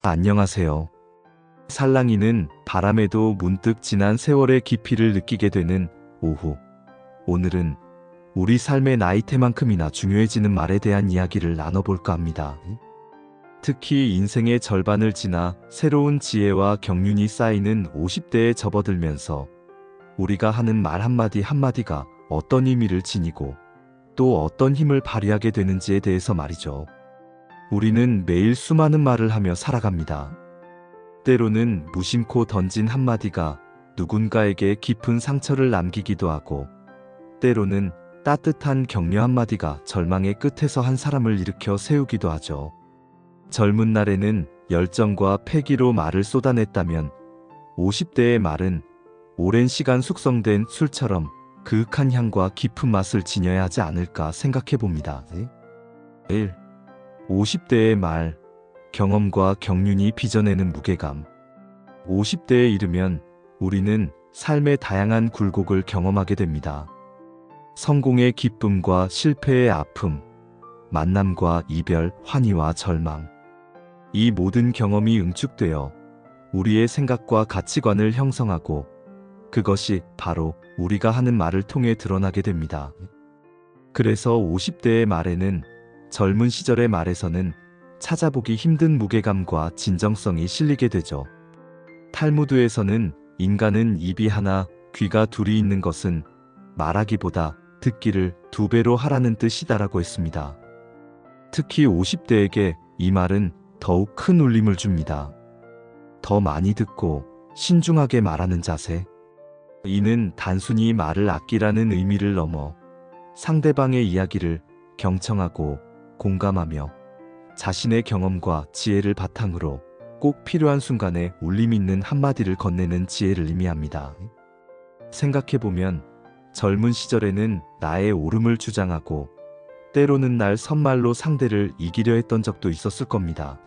안녕하세요. 살랑이는 바람에도 문득 지난 세월의 깊이를 느끼게 되는 오후. 오늘은 우리 삶의 나이테만큼이나 중요해지는 말에 대한 이야기를 나눠볼까 합니다. 특히 인생의 절반을 지나 새로운 지혜와 경륜이 쌓이는 50대에 접어들면서 우리가 하는 말 한마디 한마디가 어떤 의미를 지니고 또 어떤 힘을 발휘하게 되는지에 대해서 말이죠. 우리는 매일 수많은 말을 하며 살아갑니다. 때로는 무심코 던진 한마디가 누군가에게 깊은 상처를 남기기도 하고, 때로는 따뜻한 격려 한마디가 절망의 끝에서 한 사람을 일으켜 세우기도 하죠. 젊은 날에는 열정과 패기로 말을 쏟아냈다면 50대의 말은 오랜 시간 숙성된 술처럼 그윽한 향과 깊은 맛을 지녀야 하지 않을까 생각해 봅니다. 1. 50대의 말, 경험과 경륜이 빚어내는 무게감. 50대에 이르면 우리는 삶의 다양한 굴곡을 경험하게 됩니다. 성공의 기쁨과 실패의 아픔, 만남과 이별, 환희와 절망. 이 모든 경험이 응축되어 우리의 생각과 가치관을 형성하고, 그것이 바로 우리가 하는 말을 통해 드러나게 됩니다. 그래서 50대의 말에는 젊은 시절의 말에서는 찾아보기 힘든 무게감과 진정성이 실리게 되죠. 탈무드에서는 인간은 입이 하나, 귀가 둘이 있는 것은 말하기보다 듣기를 2배로 하라는 뜻이다라고 했습니다. 특히 50대에게 이 말은 더욱 큰 울림을 줍니다. 더 많이 듣고 신중하게 말하는 자세. 이는 단순히 말을 아끼라는 의미를 넘어 상대방의 이야기를 경청하고 공감하며 자신의 경험과 지혜를 바탕으로 꼭 필요한 순간에 울림 있는 한마디를 건네는 지혜를 의미합니다. 생각해보면 젊은 시절에는 나의 옳음을 주장하고 때로는 날 선말로 상대를 이기려 했던 적도 있었을 겁니다.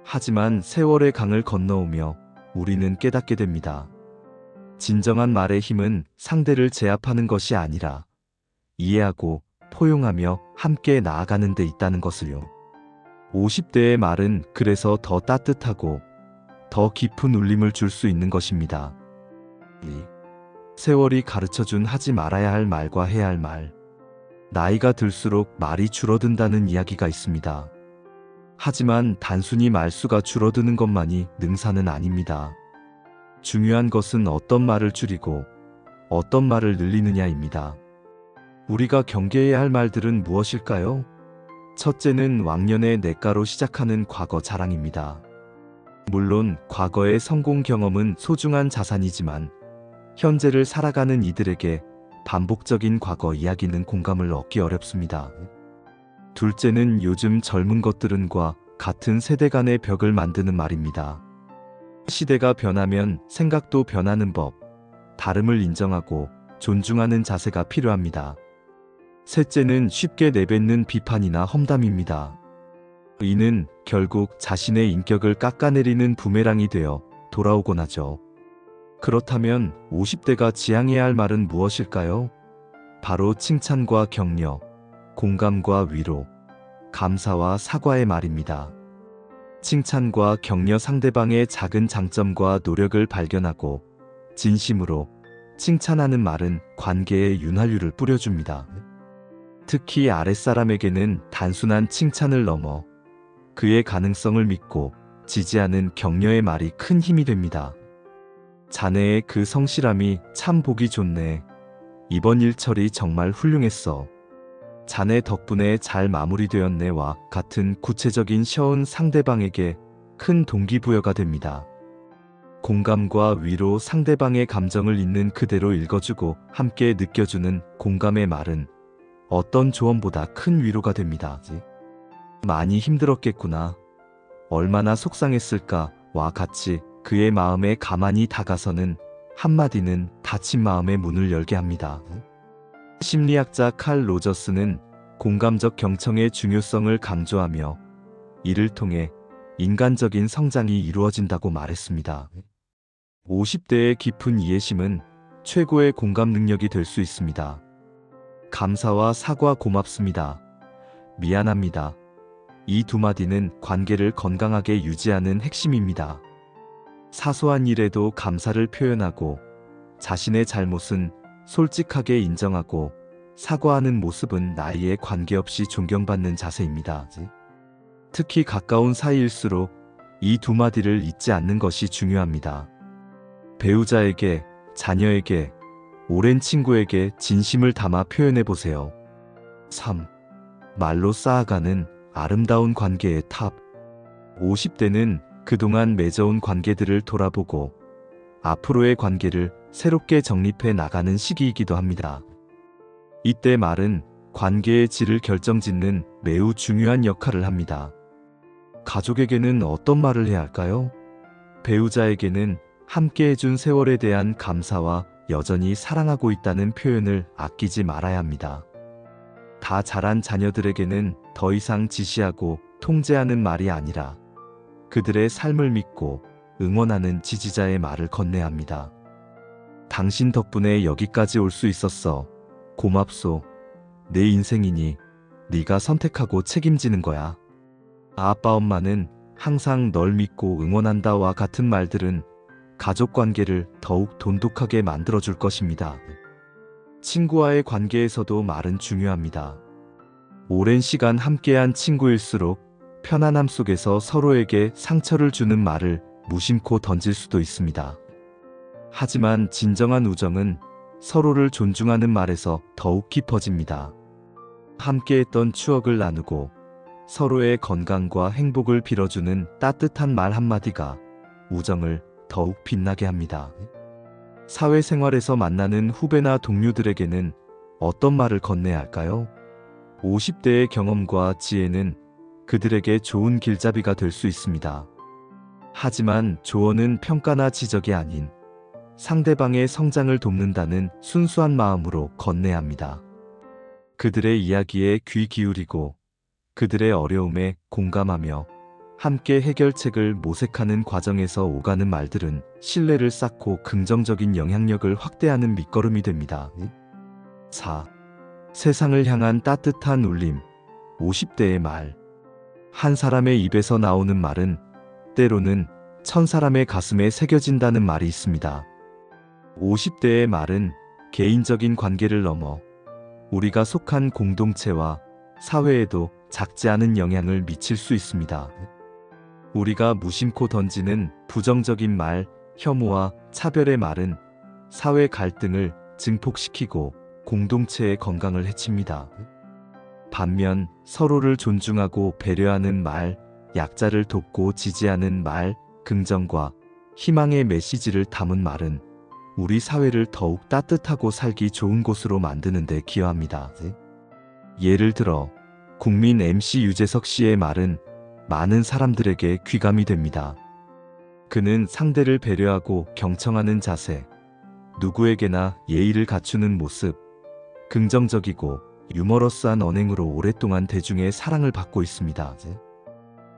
하지만 세월의 강을 건너오며 우리는 깨닫게 됩니다. 진정한 말의 힘은 상대를 제압하는 것이 아니라 이해하고 포용하며 함께 나아가는 데 있다는 것을요. 50대의 말은 그래서 더 따뜻하고 더 깊은 울림을 줄 수 있는 것입니다. 세월이 가르쳐준 하지 말아야 할 말과 해야 할 말. 나이가 들수록 말이 줄어든다는 이야기가 있습니다. 하지만 단순히 말수가 줄어드는 것만이 능사는 아닙니다. 중요한 것은 어떤 말을 줄이고 어떤 말을 늘리느냐입니다. 우리가 경계해야 할 말들은 무엇일까요? 첫째는 왕년의 냇가로 시작하는 과거 자랑입니다. 물론 과거의 성공 경험은 소중한 자산이지만 현재를 살아가는 이들에게 반복적인 과거 이야기는 공감을 얻기 어렵습니다. 둘째는 요즘 젊은 것들은과 같은 세대 간의 벽을 만드는 말입니다. 시대가 변하면 생각도 변하는 법, 다름을 인정하고 존중하는 자세가 필요합니다. 셋째는 쉽게 내뱉는 비판이나 험담입니다. 이는 결국 자신의 인격을 깎아내리는 부메랑이 되어 돌아오곤 하죠. 그렇다면 50대가 지향해야 할 말은 무엇일까요? 바로 칭찬과 격려, 공감과 위로, 감사와 사과의 말입니다. 칭찬과 격려, 상대방의 작은 장점과 노력을 발견하고 진심으로 칭찬하는 말은 관계에 윤활유를 뿌려줍니다. 특히 아랫사람에게는 단순한 칭찬을 넘어 그의 가능성을 믿고 지지하는 격려의 말이 큰 힘이 됩니다. 자네의 그 성실함이 참 보기 좋네. 이번 일 처리 정말 훌륭했어. 자네 덕분에 잘 마무리되었네와 같은 구체적인 시은 상대방에게 큰 동기부여가 됩니다. 공감과 위로, 상대방의 감정을 있는 그대로 읽어주고 함께 느껴주는 공감의 말은 어떤 조언보다 큰 위로가 됩니다. 많이 힘들었겠구나. 얼마나 속상했을까와 같이 그의 마음에 가만히 다가서는 한마디는 다친 마음의 문을 열게 합니다. 심리학자 칼 로저스는 공감적 경청의 중요성을 강조하며 이를 통해 인간적인 성장이 이루어진다고 말했습니다. 50대의 깊은 이해심은 최고의 공감 능력이 될 수 있습니다. 감사와 사과, 고맙습니다. 미안합니다. 이 두 마디는 관계를 건강하게 유지하는 핵심입니다. 사소한 일에도 감사를 표현하고 자신의 잘못은 솔직하게 인정하고 사과하는 모습은 나이에 관계없이 존경받는 자세입니다. 특히 가까운 사이일수록 이 두 마디를 잊지 않는 것이 중요합니다. 배우자에게, 자녀에게, 오랜 친구에게 진심을 담아 표현해 보세요. 3. 말로 쌓아가는 아름다운 관계의 탑. 50대는 그동안 맺어온 관계들을 돌아보고 앞으로의 관계를 새롭게 정립해 나가는 시기이기도 합니다. 이때 말은 관계의 질을 결정짓는 매우 중요한 역할을 합니다. 가족에게는 어떤 말을 해야 할까요? 배우자에게는 함께 해준 세월에 대한 감사와 여전히 사랑하고 있다는 표현을 아끼지 말아야 합니다. 다 자란 자녀들에게는 더 이상 지시하고 통제하는 말이 아니라 그들의 삶을 믿고 응원하는 지지자의 말을 건네야 합니다. 당신 덕분에 여기까지 올 수 있었어. 고맙소. 내 인생이니 네가 선택하고 책임지는 거야. 아빠 엄마는 항상 널 믿고 응원한다와 같은 말들은 가족 관계를 더욱 돈독하게 만들어줄 것입니다. 친구와의 관계에서도 말은 중요합니다. 오랜 시간 함께한 친구일수록 편안함 속에서 서로에게 상처를 주는 말을 무심코 던질 수도 있습니다. 하지만 진정한 우정은 서로를 존중하는 말에서 더욱 깊어집니다. 함께했던 추억을 나누고 서로의 건강과 행복을 빌어주는 따뜻한 말 한마디가 우정을 더욱 빛나게 합니다. 사회생활에서 만나는 후배나 동료들에게는 어떤 말을 건네야 할까요? 50대의 경험과 지혜는 그들에게 좋은 길잡이가 될 수 있습니다. 하지만 조언은 평가나 지적이 아닌 상대방의 성장을 돕는다는 순수한 마음으로 건네야 합니다. 그들의 이야기에 귀 기울이고 그들의 어려움에 공감하며 함께 해결책을 모색하는 과정에서 오가는 말들은 신뢰를 쌓고 긍정적인 영향력을 확대하는 밑거름이 됩니다. 4. 세상을 향한 따뜻한 울림. 50대의 말. 한 사람의 입에서 나오는 말은 때로는 1000사람의 가슴에 새겨진다는 말이 있습니다. 50대의 말은 개인적인 관계를 넘어 우리가 속한 공동체와 사회에도 작지 않은 영향을 미칠 수 있습니다. 우리가 무심코 던지는 부정적인 말, 혐오와 차별의 말은 사회 갈등을 증폭시키고 공동체의 건강을 해칩니다. 반면 서로를 존중하고 배려하는 말, 약자를 돕고 지지하는 말, 긍정과 희망의 메시지를 담은 말은 우리 사회를 더욱 따뜻하고 살기 좋은 곳으로 만드는 데 기여합니다. 예를 들어 국민 MC 유재석 씨의 말은 많은 사람들에게 귀감이 됩니다. 그는 상대를 배려하고 경청하는 자세, 누구에게나 예의를 갖추는 모습, 긍정적이고 유머러스한 언행으로 오랫동안 대중의 사랑을 받고 있습니다.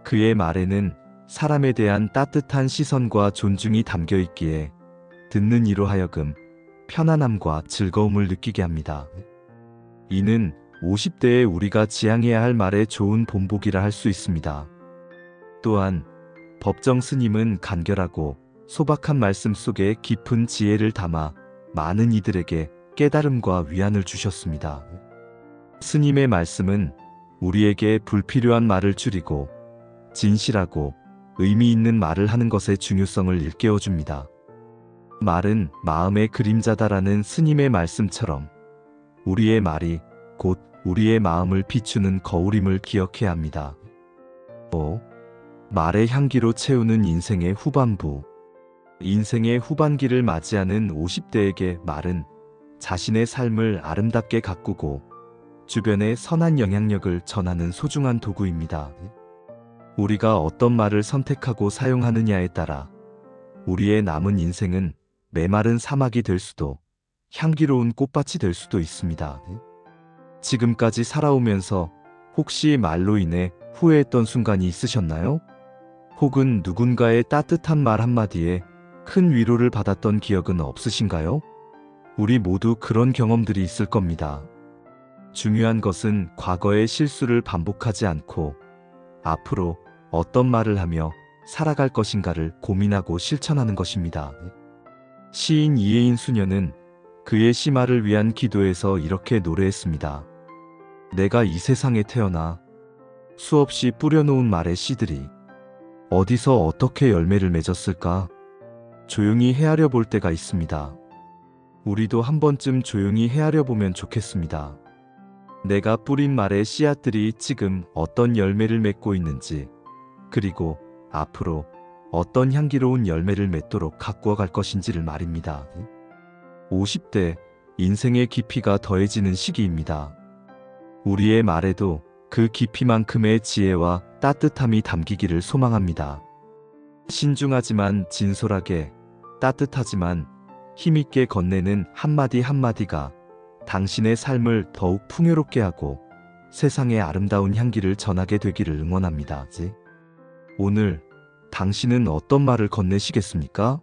그의 말에는 사람에 대한 따뜻한 시선과 존중이 담겨 있기에 듣는 이로 하여금 편안함과 즐거움을 느끼게 합니다. 이는 50대에 우리가 지향해야 할 말의 좋은 본보기라 할 수 있습니다. 또한 법정 스님은 간결하고 소박한 말씀 속에 깊은 지혜를 담아 많은 이들에게 깨달음과 위안을 주셨습니다. 스님의 말씀은 우리에게 불필요한 말을 줄이고 진실하고 의미 있는 말을 하는 것의 중요성을 일깨워줍니다. 말은 마음의 그림자다라는 스님의 말씀처럼 우리의 말이 곧 우리의 마음을 비추는 거울임을 기억해야 합니다. 5. 말의 향기로 채우는 인생의 후반부. 인생의 후반기를 맞이하는 50대에게 말은 자신의 삶을 아름답게 가꾸고 주변에 선한 영향력을 전하는 소중한 도구입니다. 우리가 어떤 말을 선택하고 사용하느냐에 따라 우리의 남은 인생은 메마른 사막이 될 수도 향기로운 꽃밭이 될 수도 있습니다. 지금까지 살아오면서 혹시 말로 인해 후회했던 순간이 있으셨나요? 혹은 누군가의 따뜻한 말 한마디에 큰 위로를 받았던 기억은 없으신가요? 우리 모두 그런 경험들이 있을 겁니다. 중요한 것은 과거의 실수를 반복하지 않고 앞으로 어떤 말을 하며 살아갈 것인가를 고민하고 실천하는 것입니다. 시인 이혜인 수녀는 그의 시마를 위한 기도에서 이렇게 노래했습니다. 내가 이 세상에 태어나 수없이 뿌려놓은 말의 씨들이 어디서 어떻게 열매를 맺었을까? 조용히 헤아려 볼 때가 있습니다. 우리도 한 번쯤 조용히 헤아려 보면 좋겠습니다. 내가 뿌린 말의 씨앗들이 지금 어떤 열매를 맺고 있는지, 그리고 앞으로 어떤 향기로운 열매를 맺도록 가꾸어 갈 것인지를 말입니다. 50대, 인생의 깊이가 더해지는 시기입니다. 우리의 말에도 그 깊이만큼의 지혜와 따뜻함이 담기기를 소망합니다. 신중하지만 진솔하게, 따뜻하지만 힘있게 건네는 한마디 한마디가 당신의 삶을 더욱 풍요롭게 하고 세상의 아름다운 향기를 전하게 되기를 응원합니다. 오늘 당신은 어떤 말을 건네시겠습니까?